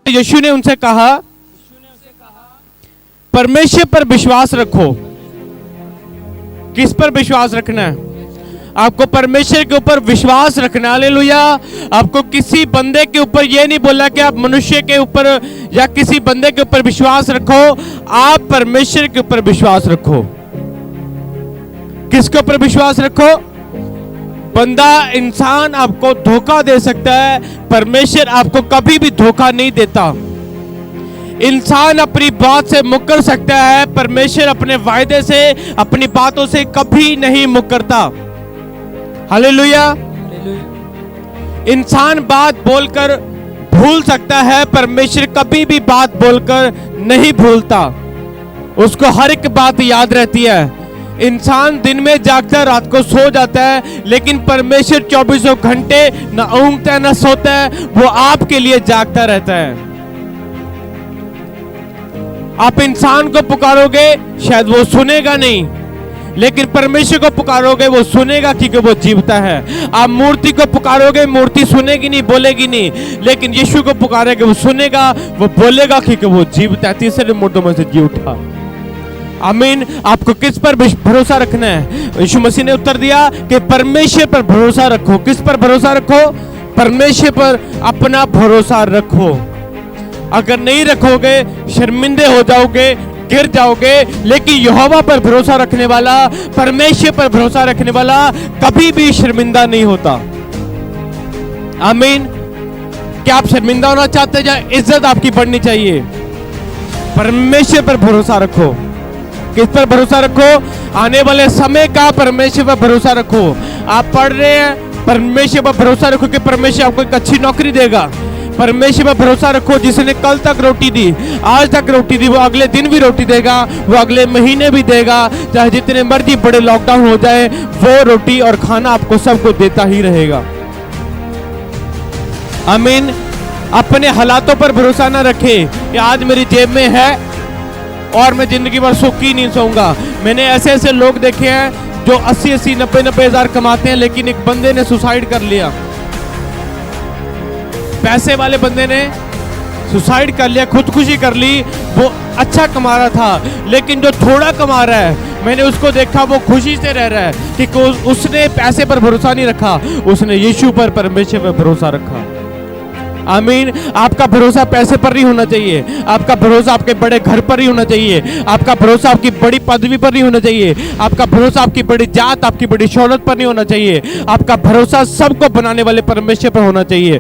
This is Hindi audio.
यीशु ने उनसे कहा, परमेश्वर पर विश्वास रखो। किस पर विश्वास रखना है? आपको परमेश्वर के ऊपर विश्वास रखना। हालेलुया। आपको किसी बंदे के ऊपर यह नहीं बोला कि आप मनुष्य के ऊपर या किसी बंदे के ऊपर विश्वास रखो। आप परमेश्वर के ऊपर विश्वास रखो। किसके ऊपर विश्वास रखो? बंदा इंसान आपको धोखा दे सकता है, परमेश्वर आपको कभी भी धोखा नहीं देता। इंसान अपनी बात से मुकर सकता है, परमेश्वर अपने वायदे से, अपनी बातों से कभी नहीं मुकरता। हालेलुया। इंसान बात बोलकर भूल सकता है, परमेश्वर कभी भी बात बोलकर नहीं भूलता। उसको हर एक बात याद रहती है। इंसान दिन में जागता है, रात को सो जाता है, लेकिन परमेश्वर 24 घंटे न ऊँगता है न सोता है। वो आपके लिए जागता रहता है। आप इंसान को पुकारोगे, शायद वो सुनेगा नहीं, लेकिन परमेश्वर को पुकारोगे, वो सुनेगा क्योंकि वो जीवता है। आप मूर्ति को पुकारोगे, मूर्ति सुनेगी नहीं, बोलेगी नहीं, लेकिन यीशु को पुकारोगे, वो सुनेगा, वो बोलेगा क्योंकि वो जीवता है। तीसरे मुर्दों में से जी उठा। आमीन। आपको किस पर भरोसा रखना है? यीशु मसीह ने उत्तर दिया कि परमेश्वर पर भरोसा रखो। किस पर भरोसा रखो? परमेश्वर पर अपना भरोसा रखो। अगर नहीं रखोगे, शर्मिंदे हो जाओगे, गिर जाओगे, लेकिन यहोवा पर भरोसा रखने वाला, परमेश्वर पर भरोसा रखने वाला कभी भी शर्मिंदा नहीं होता। आमीन। क्या आप शर्मिंदा होना चाहते हैं या इज्जत आपकी बढ़नी चाहिए? परमेश्वर पर भरोसा रखो। किस पर भरोसा रखो? आने वाले समय का परमेश्वर पर भरोसा रखो। आप पढ़ रहे हैं, परमेश्वर पर भरोसा रखो कि परमेश्वर आपको एक अच्छी नौकरी देगा। परमेश्वर पर भरोसा रखो, जिसने कल तक रोटी दी, आज तक रोटी दी, वो अगले दिन भी रोटी देगा, वो अगले महीने भी देगा। चाहे जितने मर्जी बड़े लॉकडाउन हो जाए, वो रोटी और खाना आपको सबको देता ही रहेगा। आमीन। अपने हालातों पर भरोसा ना रखे कि आज मेरी जेब में है और मैं जिंदगी भर सुखी नहीं सोऊंगा। मैंने ऐसे ऐसे लोग देखे हैं जो 80-80, 90-90 हजार कमाते हैं, लेकिन एक बंदे ने सुसाइड कर लिया। पैसे वाले बंदे ने सुसाइड कर लिया, खुदकुशी कर ली। वो अच्छा कमा रहा था, लेकिन जो थोड़ा कमा रहा है, मैंने उसको देखा, वो खुशी से रह रहा है कि उसने पैसे पर भरोसा नहीं रखा, उसने यीशु पर, परमेश्वर पर भरोसा रखा। आमीन। आपका भरोसा पैसे पर नहीं होना चाहिए। आपका भरोसा आपके बड़े घर पर नहीं होना चाहिए। आपका भरोसा आपकी बड़ी पदवी पर नहीं होना चाहिए। आपका भरोसा आपकी बड़ी जात, आपकी बड़ी शौहरत पर नहीं होना चाहिए। आपका भरोसा सबको बनाने वाले परमेश्वर पर होना चाहिए।